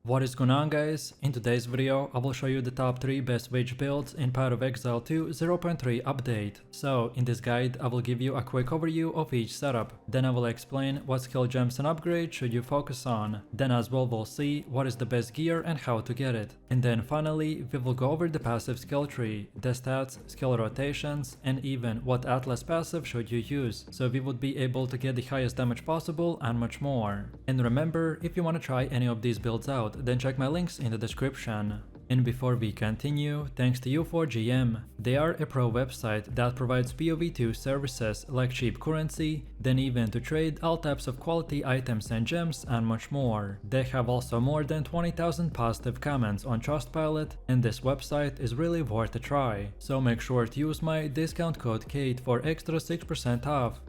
What is going on, guys? In today's video I will show you the top 3 best mage builds in POE of Exile 2 0.3 update. So in this guide I will give you a quick overview of each setup, then I will explain what skill gems and upgrades should you focus on, then as well we'll see what is the best gear and how to get it, and then finally we will go over the passive skill tree, the stats, skill rotations, and even what atlas passive should you use, so we would be able to get the highest damage possible and much more. And remember, if you want to try any of these builds out, then check my links in the description. And before we continue, thanks to U4GM. They are a pro website that provides POE2 services like cheap currency, then even to trade all types of quality items and gems and much more. They have also more than 20,000 positive comments on Trustpilot, and this website is really worth a try. So make sure to use my discount code KATE for extra 6% off.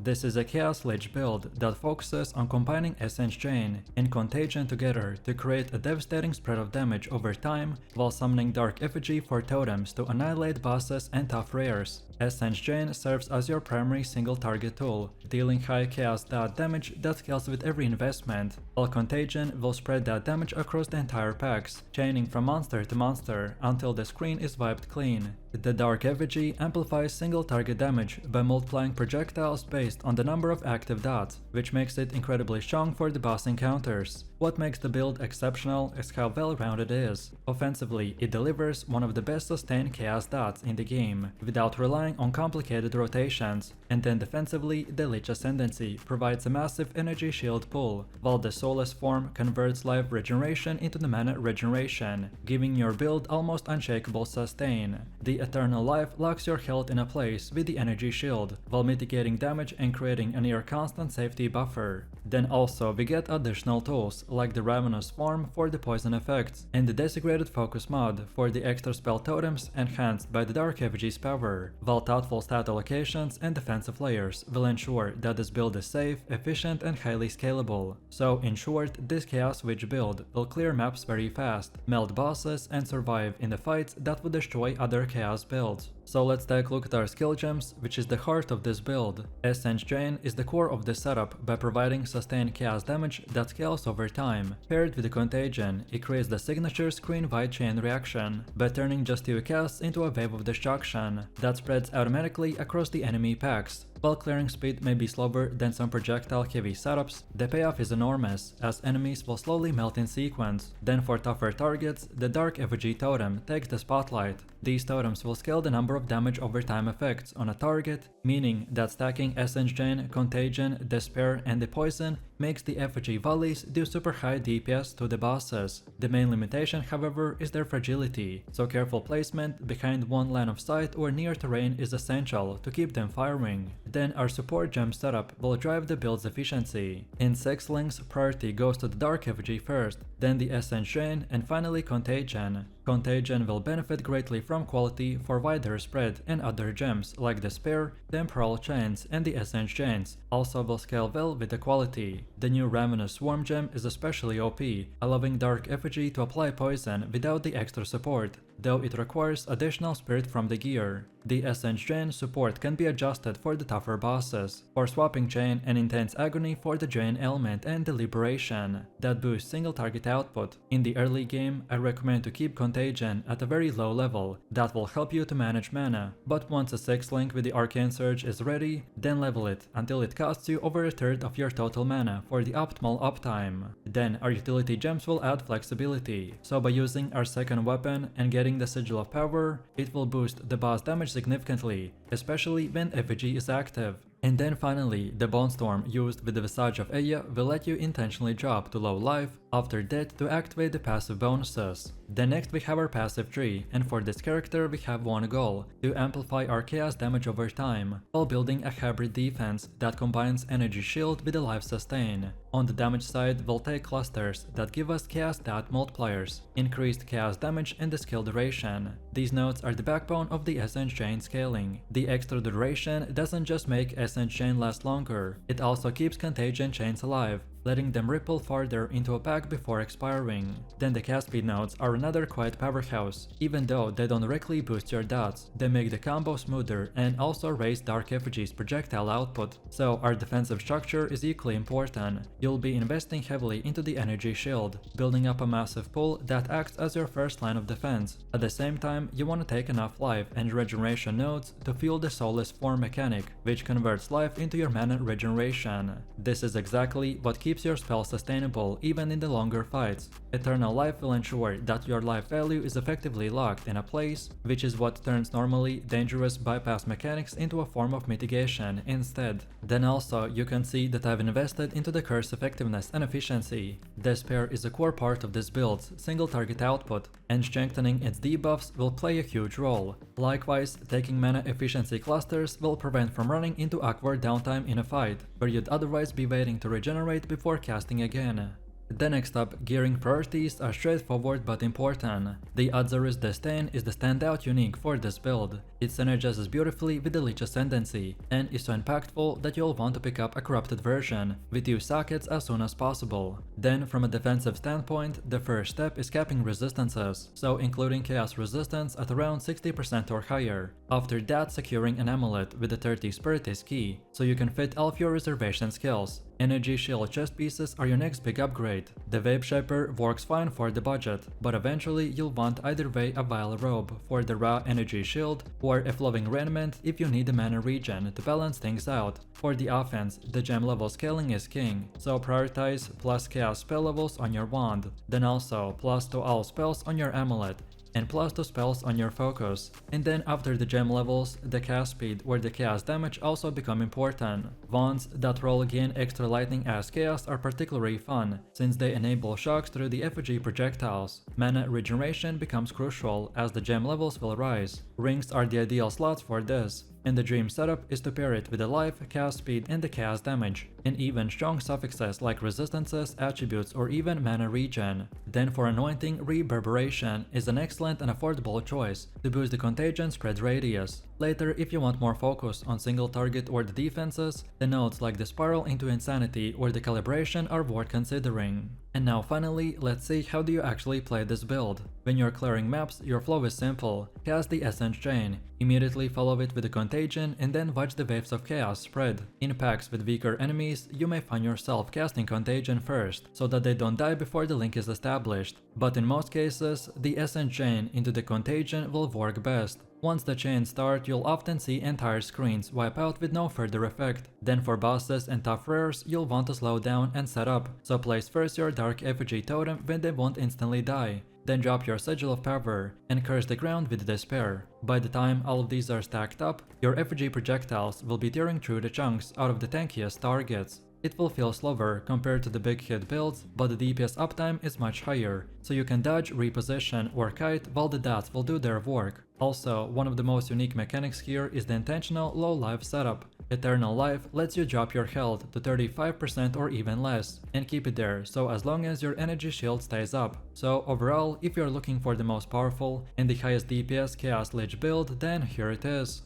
This is a Chaos Lich build that focuses on combining Essence Chain and Contagion together to create a devastating spread of damage over time while summoning Dark Effigy for totems to annihilate bosses and tough rares. Essence Chain serves as your primary single target tool, dealing high chaos dot damage that scales with every investment, while Contagion will spread that damage across the entire packs, chaining from monster to monster until the screen is wiped clean. The Dark Effigy amplifies single target damage by multiplying projectiles based on the number of active dots, which makes it incredibly strong for the boss encounters. What makes the build exceptional is how well-rounded it is. Offensively, it delivers one of the best sustained chaos dots in the game, without relying on complicated rotations, and then defensively, the Lich Ascendancy provides a massive energy shield pull, while the Soulless form converts life regeneration into the mana regeneration, giving your build almost unshakable sustain. The Eternal Life locks your health in a place with the energy shield, while mitigating damage and creating a near constant safety buffer. Then also we get additional tools like the Ravenous form for the poison effects, and the Desecrated Focus mod for the extra spell totems enhanced by the Dark Effigy's power, while thoughtful stat allocations and defensive layers will ensure that this build is safe, efficient and highly scalable. So in short, this Chaos Witch build will clear maps very fast, melt bosses and survive in the fights that would destroy other Chaos builds. So let's take a look at our skill gems, which is the heart of this build. Essence Chain is the core of this setup by providing sustained chaos damage that scales over time. Paired with the Contagion, it creates the signature screen-wide chain reaction by turning just 2 casts into a wave of destruction that spreads automatically across the enemy packs. While clearing speed may be slower than some projectile-heavy setups, the payoff is enormous, as enemies will slowly melt in sequence. Then for tougher targets, the Dark Effigy totem takes the spotlight. These totems will scale the number of damage over time effects on a target, meaning that stacking Essence Chain, Contagion, Despair and the Poison makes the Effigy volleys do super high DPS to the bosses. The main limitation, however, is their fragility, so careful placement behind one line of sight or near terrain is essential to keep them firing. Then our support gem setup will drive the build's efficiency. In 6 links, priority goes to the Dark Effigy first, then the Essence Chain and finally Contagion. Contagion will benefit greatly from quality for wider spread, and other gems like the Spear, Temporal Chains and the Essence Chains also will scale well with the quality. The new Ravenous Swarm gem is especially OP, allowing Dark Effigy to apply poison without the extra support, though it requires additional spirit from the gear. The Essence Chain support can be adjusted for the tougher bosses, for swapping Chain and Intense Agony for the Chain element and Deliberation that boosts single target output. In the early game, I recommend to keep Contagion at a very low level, that will help you to manage mana, but once a 6th link with the Arcane Surge is ready, then level it until it costs you over a third of your total mana for the optimal uptime. Then our utility gems will add flexibility, so by using our second weapon and getting the Sigil of Power, it will boost the boss damage significantly, especially when Effigy is active. And then finally, the Bone Storm used with the Visage of Aya will let you intentionally drop to low life after death to activate the passive bonuses. Then next we have our passive tree, and for this character we have one goal, to amplify our chaos damage over time, while building a hybrid defense that combines energy shield with a life sustain. On the damage side, we'll take clusters that give us chaos dot multipliers, increased chaos damage and the skill duration. These nodes are the backbone of the Essence Chain scaling. The extra duration doesn't just make Essence Chain last longer, it also keeps Contagion chains alive, letting them ripple farther into a pack before expiring. Then the cast speed nodes are another quiet powerhouse. Even though they don't directly boost your dots, they make the combo smoother and also raise Dark Effigy's projectile output, so our defensive structure is equally important. You'll be investing heavily into the energy shield, building up a massive pool that acts as your first line of defense. At the same time, you want to take enough life and regeneration nodes to fuel the Soulless Form mechanic, which converts life into your mana regeneration. This is exactly what keeps your spell sustainable even in the longer fights. Eternal Life will ensure that your life value is effectively locked in a place, which is what turns normally dangerous bypass mechanics into a form of mitigation instead. Then also you can see that I've invested into the curse effectiveness and efficiency. Despair is a core part of this build's single target output, and strengthening its debuffs will play a huge role. Likewise, taking mana efficiency clusters will prevent from running into awkward downtime in a fight, where you'd otherwise be waiting to regenerate before casting again. The next up, gearing priorities are straightforward but important. The Azarus Disdain is the standout unique for this build. It synergizes beautifully with the Leech Ascendancy, and is so impactful that you'll want to pick up a corrupted version with 2 sockets as soon as possible. Then from a defensive standpoint, the first step is capping resistances, so including chaos resistance at around 60% or higher. After that, securing an amulet with the 30 spirit is key, so you can fit all of your reservation skills. Energy shield chest pieces are your next big upgrade. The Vape Shaper works fine for the budget, but eventually you'll want either way a Vile Robe for the raw energy shield, or a Flowing Raiment if you need a mana regen to balance things out. For the offense, the gem level scaling is king, so prioritize plus chaos spell levels on your wand, then also plus to all spells on your amulet, and plus 2 spells on your focus. And then after the gem levels, the cast speed or the chaos damage also become important. Wands that roll gain extra lightning as chaos are particularly fun, since they enable shocks through the effigy projectiles. Mana regeneration becomes crucial as the gem levels will rise. Rings are the ideal slots for this, and the dream setup is to pair it with the life, cast speed, and the chaos damage, and even strong suffixes like resistances, attributes, or even mana regen. Then for anointing, Reverberation is an excellent and affordable choice to boost the contagion spread radius. Later, if you want more focus on single target or the defenses, the nodes like the Spiral into Insanity or the Calibration are worth considering. And now finally, let's see how do you actually play this build. When you're clearing maps, your flow is simple. Cast the Essence Chain, immediately follow it with the Contagion, and then watch the waves of chaos spread. In packs with weaker enemies, you may find yourself casting Contagion first, so that they don't die before the link is established. But in most cases, the Essence Chain into the Contagion will work best. Once the chains start, you'll often see entire screens wipe out with no further effect. Then for bosses and tough rares, you'll want to slow down and set up, so place first your Dark Effigy totem when they won't instantly die. Then drop your Sigil of Power and curse the ground with Despair. By the time all of these are stacked up, your effigy projectiles will be tearing through the chunks out of the tankiest targets. It will feel slower compared to the big hit builds, but the DPS uptime is much higher, so you can dodge, reposition, or kite while the dots will do their work. Also, one of the most unique mechanics here is the intentional low life setup. Eternal Life lets you drop your health to 35% or even less, and keep it there so as long as your energy shield stays up. So overall, if you're looking for the most powerful and the highest DPS Chaos Lich build, then here it is.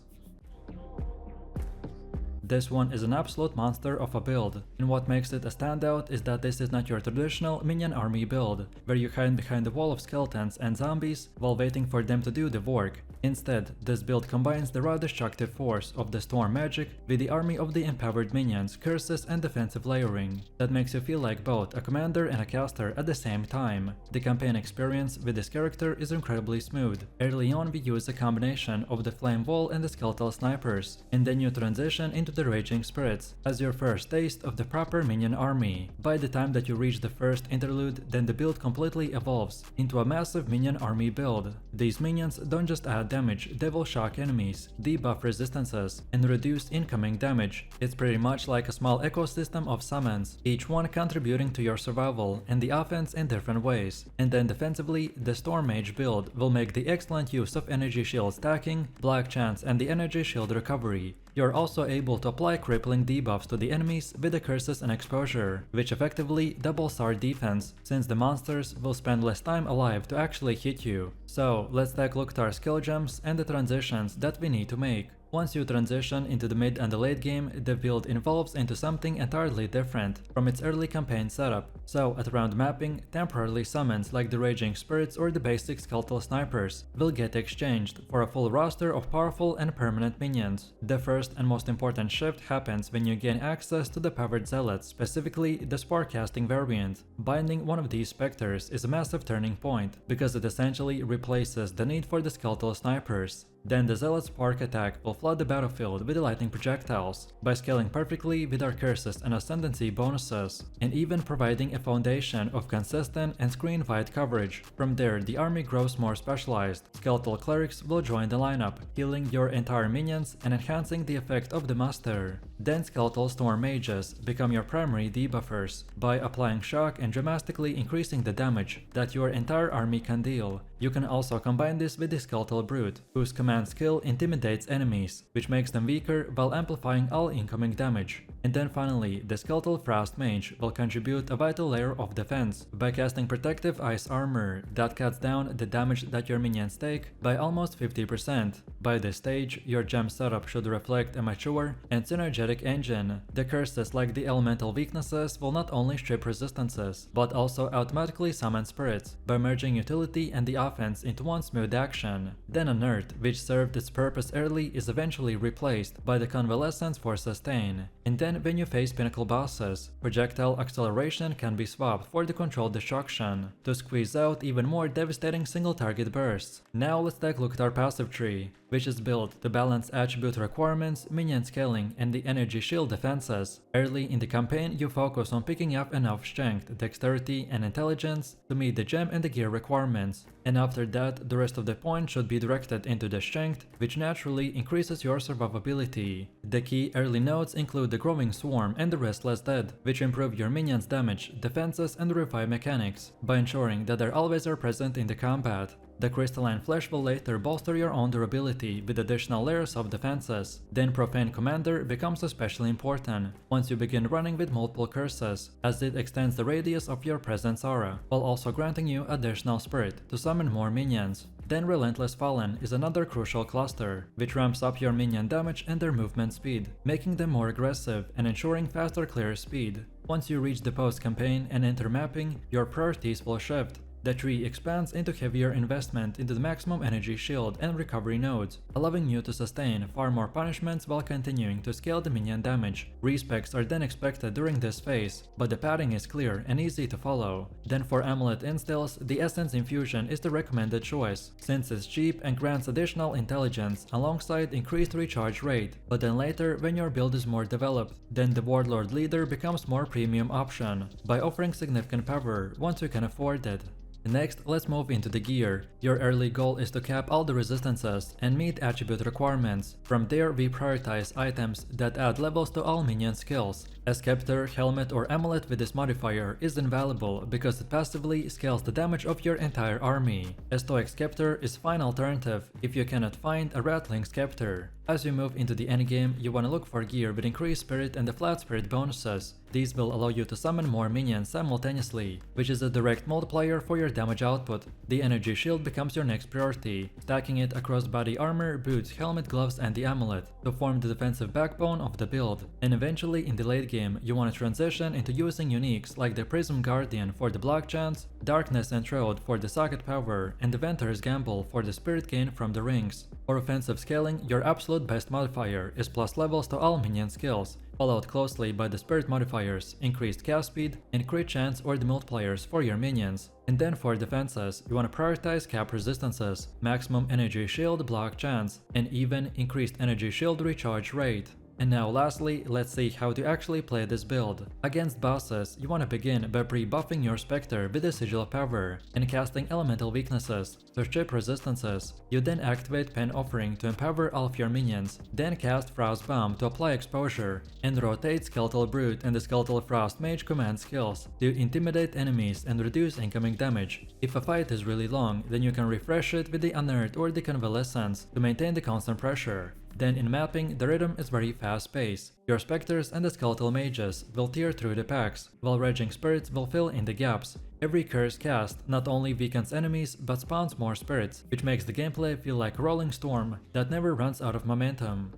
This one is an absolute monster of a build, and what makes it a standout is that this is not your traditional minion army build, where you hide behind a wall of skeletons and zombies while waiting for them to do the work. Instead, this build combines the raw destructive force of the storm magic with the army of the empowered minions, curses, and defensive layering. That makes you feel like both a commander and a caster at the same time. The campaign experience with this character is incredibly smooth. Early on we use a combination of the flame wall and the skeletal snipers, and then you transition into the raging spirits as your first taste of the proper minion army. By the time that you reach the first interlude, then the build completely evolves into a massive minion army build. These minions don't just add damage, they will shock enemies, debuff resistances, and reduce incoming damage. It's pretty much like a small ecosystem of summons, each one contributing to your survival and the offense in different ways. And then defensively, the Storm Mage build will make the excellent use of energy shield stacking, black chance, and the energy shield recovery. You're also able to apply crippling debuffs to the enemies with the curses and exposure, which effectively doubles our defense, since the monsters will spend less time alive to actually hit you. So let's take a look at our skill gems and the transitions that we need to make. Once you transition into the mid and the late game, the build evolves into something entirely different from its early campaign setup. So at round mapping, temporarily summons like the Raging Spirits or the basic Skeletal Snipers will get exchanged for a full roster of powerful and permanent minions. The first and most important shift happens when you gain access to the Powered Zealots, specifically the Spore Casting variant. Binding one of these specters is a massive turning point, because it essentially replaces the need for the Skeletal Snipers. Then the Zealot Spark attack will flood the battlefield with the lightning projectiles, by scaling perfectly with our curses and ascendancy bonuses, and even providing a foundation of consistent and screen-wide coverage. From there, the army grows more specialized. Skeletal Clerics will join the lineup, healing your entire minions and enhancing the effect of the Master. Then Skeletal Storm Mages become your primary debuffers, by applying shock and dramatically increasing the damage that your entire army can deal. You can also combine this with the Skeletal Brute, whose command skill intimidates enemies, which makes them weaker while amplifying all incoming damage. And then finally, the Skeletal Frost Mage will contribute a vital layer of defense by casting Protective Ice Armor that cuts down the damage that your minions take by almost 50%. By this stage, your gem setup should reflect a mature and synergetic engine. The curses like the elemental weaknesses will not only strip resistances, but also automatically summon spirits by merging utility and the offense into one smooth action. Then a nerd, which served its purpose early, is eventually replaced by the Convalescence for Sustain. And then when you face pinnacle bosses, projectile acceleration can be swapped for the controlled destruction to squeeze out even more devastating single target bursts. Now let's take a look at our passive tree, which is built to balance attribute requirements, minion scaling, and the energy shield defenses. Early in the campaign, you focus on picking up enough strength, dexterity, and intelligence to meet the gem and the gear requirements. And after that, the rest of the points should be directed into the strength, which naturally increases your survivability. The key early nodes include the Growing Swarm and the Restless Dead, which improve your minions' damage, defenses, and revive mechanics, by ensuring that they always are present in the combat. The Crystalline Flesh will later bolster your own durability with additional layers of defenses. Then Profane Commander becomes especially important once you begin running with multiple curses, as it extends the radius of your presence aura, while also granting you additional spirit to summon more minions. Then Relentless Fallen is another crucial cluster, which ramps up your minion damage and their movement speed, making them more aggressive and ensuring faster clear speed. Once you reach the post-campaign and enter mapping, your priorities will shift. The tree expands into heavier investment into the maximum energy shield and recovery nodes, allowing you to sustain far more punishments while continuing to scale the minion damage. Respecs are then expected during this phase, but the padding is clear and easy to follow. Then for Amulet instills, the Essence Infusion is the recommended choice, since it's cheap and grants additional intelligence alongside increased recharge rate. But then later, when your build is more developed, then the Warlord Leader becomes more premium option, by offering significant power once you can afford it. Next, let's move into the gear. Your early goal is to cap all the resistances and meet attribute requirements. From there, we prioritize items that add levels to all minion skills. A scepter, helmet, or amulet with this modifier is invaluable because it passively scales the damage of your entire army. A stoic scepter is fine alternative if you cannot find a rattling scepter. As you move into the endgame, you want to look for gear with increased spirit and the flat spirit bonuses. These will allow you to summon more minions simultaneously, which is a direct multiplier for your damage output. The energy shield becomes your next priority, stacking it across body armor, boots, helmet, gloves, and the amulet to form the defensive backbone of the build. And eventually in the late game, you want to transition into using uniques like the Prism Guardian for the block chance, Darkness Enthroned for the socket power, and the Venter's Gamble for the spirit gain from the rings. For offensive scaling, your absolute best modifier is plus levels to all minion skills, followed closely by the spirit modifiers, increased cast speed, and crit chance or the multipliers for your minions. And then for defenses, you want to prioritize cap resistances, maximum energy shield block chance, and even increased energy shield recharge rate. And now lastly, let's see how to actually play this build. Against bosses, you want to begin by pre-buffing your Spectre with the Sigil power and casting elemental weaknesses to strip resistances. You then activate Pen Offering to empower all of your minions, then cast Frost Bomb to apply exposure, and rotate Skeletal Brute and the Skeletal Frost Mage command skills to intimidate enemies and reduce incoming damage. If a fight is really long, then you can refresh it with the Unearth or the Convalescence to maintain the constant pressure. Then in mapping, the rhythm is very fast-paced. Your Spectres and the Skeletal Mages will tear through the packs, while Raging Spirits will fill in the gaps. Every curse cast not only weakens enemies, but spawns more spirits, which makes the gameplay feel like a rolling storm that never runs out of momentum.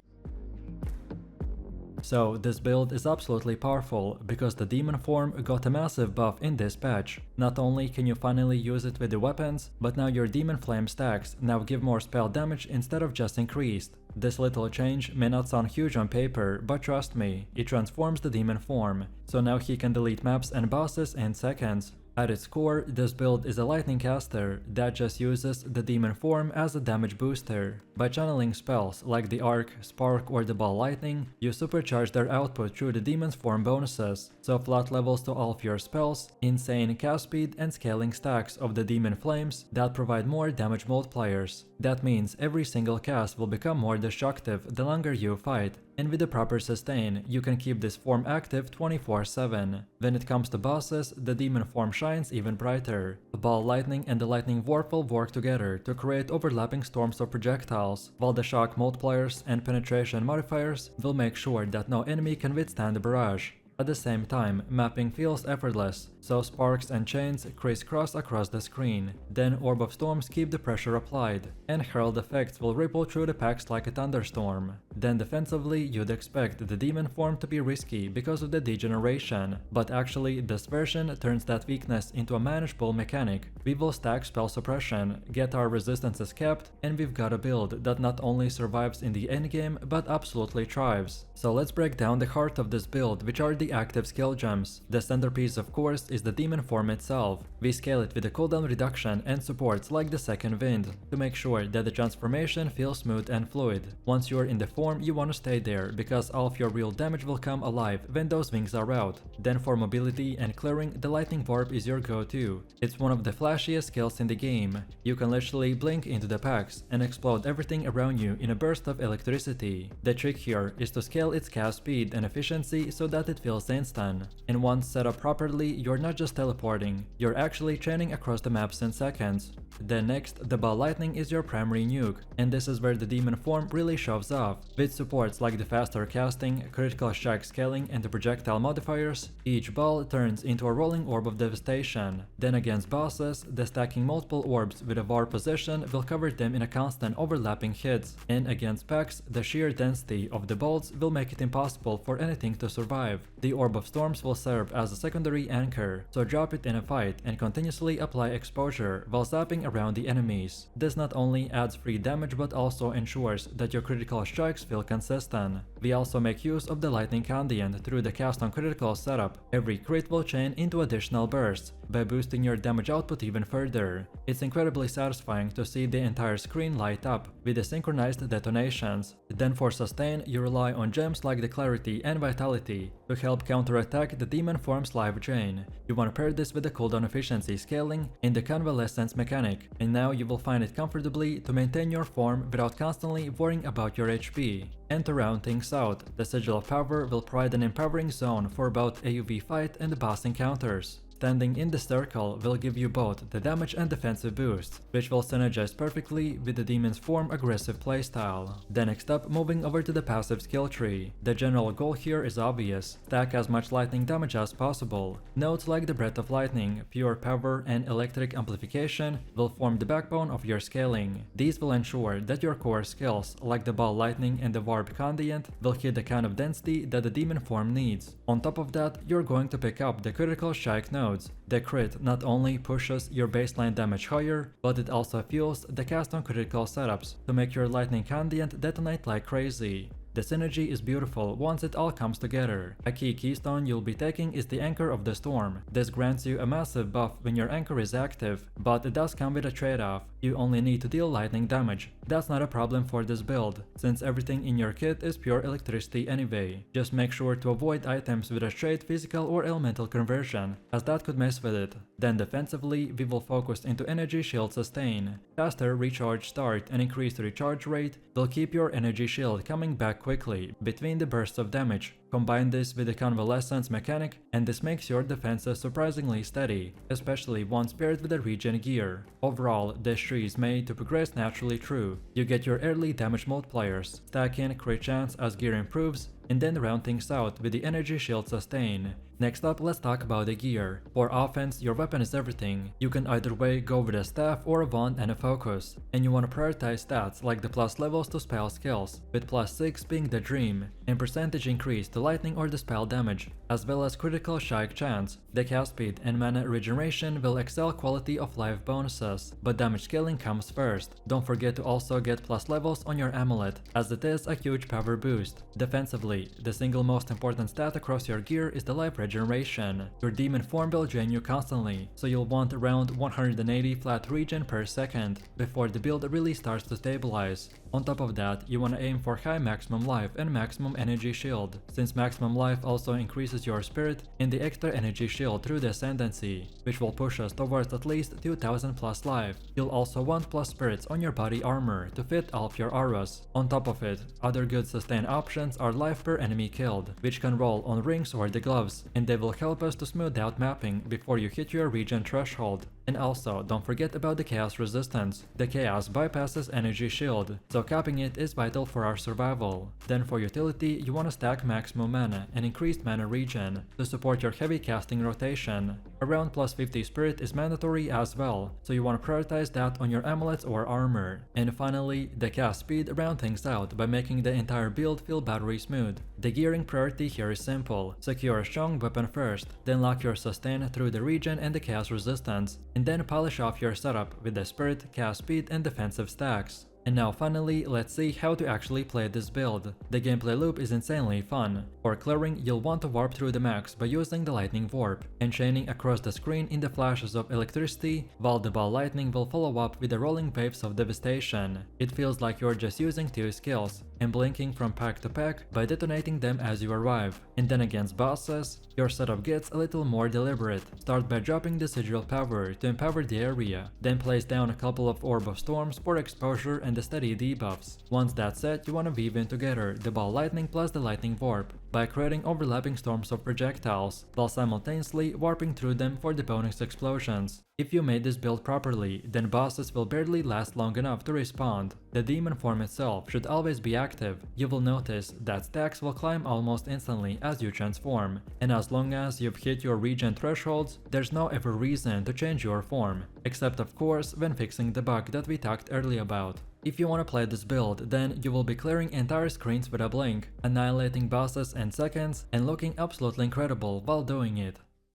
So this build is absolutely powerful because the demon form got a massive buff in this patch. Not only can you finally use it with the weapons, but now your demon flame stacks now give more spell damage instead of just increased. This little change may not sound huge on paper, but trust me, it transforms the demon form, so now he can delete maps and bosses in seconds. At its core, this build is a lightning caster that just uses the demon form as a damage booster. By channeling spells like the Arc, Spark or the Ball Lightning, you supercharge their output through the demon's form bonuses, so flat levels to all of your spells, insane cast speed and scaling stacks of the demon flames that provide more damage multipliers. That means every single cast will become more destructive the longer you fight, and with the proper sustain, you can keep this form active 24/7. When it comes to bosses, the demon form shines even brighter. The Ball Lightning and the Lightning Warp will work together to create overlapping storms of projectiles, while the shock multipliers and penetration modifiers will make sure that no enemy can withstand the barrage. At the same time, mapping feels effortless, so sparks and chains crisscross across the screen. Then Orb of Storms keep the pressure applied, and Herald effects will ripple through the packs like a thunderstorm. Then defensively, you'd expect the demon form to be risky because of the degeneration, but actually this version turns that weakness into a manageable mechanic. We will stack spell suppression, get our resistances capped, and we've got a build that not only survives in the endgame but absolutely thrives. So let's break down the heart of this build, which are the active skill gems. The centerpiece of course is the demon form itself. We scale it with a cooldown reduction and supports like the second wind, to make sure that the transformation feels smooth and fluid. Once you're in the form, you want to stay there, because all of your real damage will come alive when those wings are out. Then for mobility and clearing, the lightning warp is your go-to. It's one of the flashiest skills in the game. You can literally blink into the packs and explode everything around you in a burst of electricity. The trick here is to scale its cast speed and efficiency so that it feels instant. And once set up properly, you're not just teleporting, you're actually chaining across the maps in seconds. Then next, the Ball Lightning is your primary nuke, and this is where the demon form really shows off. With supports like the faster casting, critical strike scaling and the projectile modifiers, each ball turns into a rolling orb of devastation. Then against bosses, the stacking multiple orbs with a VAR position will cover them in a constant overlapping hits, and against packs, the sheer density of the bolts will make it impossible for anything to survive. The Orb of Storms will serve as a secondary anchor, so drop it in a fight and continuously apply exposure while zapping around the enemies. This not only adds free damage but also ensures that your critical strikes feel consistent. We also make use of the Lightning Condiant through the cast on critical setup. Every crit will chain into additional bursts, by boosting your damage output even further. It's incredibly satisfying to see the entire screen light up with the synchronized detonations. Then for sustain, you rely on gems like the Clarity and Vitality to help counterattack the demon form's life drain. You want to pair this with the cooldown efficiency scaling in the convalescence mechanic, and now you will find it comfortably to maintain your form without constantly worrying about your HP. And to round things out, the Sigil of Power will provide an empowering zone for both AoV fight and boss encounters. Standing in the circle will give you both the damage and defensive boosts, which will synergize perfectly with the demon's form aggressive playstyle. Then next up, moving over to the passive skill tree. The general goal here is obvious: stack as much lightning damage as possible. Nodes like the Breath of Lightning, Pure Power and Electric Amplification will form the backbone of your scaling. These will ensure that your core skills like the Ball Lightning and the Warp Condiant will hit the kind of density that the demon form needs. On top of that, you're going to pick up the critical strike nodes. The crit not only pushes your baseline damage higher, but it also fuels the cast on critical setups to make your Lightning Condiant detonate like crazy. The synergy is beautiful once it all comes together. A key keystone you'll be taking is the Anchor of the Storm. This grants you a massive buff when your anchor is active, but it does come with a trade-off. You only need to deal lightning damage. That's not a problem for this build, since everything in your kit is pure electricity anyway. Just make sure to avoid items with a straight physical or elemental conversion, as that could mess with it. Then defensively, we will focus into Energy Shield Sustain. Faster recharge start and increased recharge rate will keep your energy shield coming back quickly between the bursts of damage. Combine this with the convalescence mechanic and this makes your defenses surprisingly steady, especially once paired with the regen gear. Overall, this tree is made to progress naturally through. You get your early damage multipliers, stack in crit chance as gear improves, and then round things out with the Energy Shield Sustain. Next up, let's talk about the gear. For offense, your weapon is everything. You can either way go with a staff or a wand and a focus. And you want to prioritize stats like the plus levels to spell skills, with plus 6 being the dream, and percentage increase to lightning or dispel damage, as well as critical strike chance. The cast speed and mana regeneration will excel quality of life bonuses, but damage scaling comes first. Don't forget to also get plus levels on your amulet, as it is a huge power boost. Defensively, the single most important stat across your gear is the life regeneration. Your demon form will drain you constantly, so you'll want around 180 flat regen per second before the build really starts to stabilize. On top of that, you want to aim for high maximum life and maximum energy shield, since maximum life also increases your spirit and the extra energy shield through the ascendancy, which will push us towards at least 2000 plus life. You'll also want plus spirits on your body armor to fit all of your auras. On top of it, other good sustain options are life per enemy killed, which can roll on rings or the gloves, and they will help us to smooth out mapping before you hit your regen threshold. And also, don't forget about the chaos resistance. The chaos bypasses energy shield, so capping it is vital for our survival. Then for utility, you want to stack maximum mana and increased mana regen to support your heavy casting rotation. Around plus 50 spirit is mandatory as well, so you want to prioritize that on your amulets or armor. And finally, the cast speed round things out by making the entire build feel battery smooth. The gearing priority here is simple: secure a strong weapon first, then lock your sustain through the regen and the chaos resistance, and then polish off your setup with the spirit, cast speed, and defensive stacks. And now finally, let's see how to actually play this build. The gameplay loop is insanely fun. For clearing, you'll want to warp through the max by using the lightning warp, and chaining across the screen in the flashes of electricity, while the ball lightning will follow up with the rolling waves of devastation. It feels like you're just using 2 skills, and blinking from pack to pack by detonating them as you arrive. And then against bosses, your setup gets a little more deliberate. Start by dropping the sigil power to empower the area, then place down a couple of orb of storms for exposure and the steady debuffs. Once that's set, you want to weave in together the ball lightning plus the lightning warp by creating overlapping storms of projectiles, while simultaneously warping through them for the bonus explosions. If you made this build properly, then bosses will barely last long enough to respawn. The demon form itself should always be active. You will notice that stacks will climb almost instantly as you transform, and as long as you've hit your regen thresholds, there's no ever reason to change your form, except of course when fixing the bug that we talked earlier about. If you want to play this build, then you will be clearing entire screens with a blink, annihilating bosses in seconds, and looking absolutely incredible while doing it.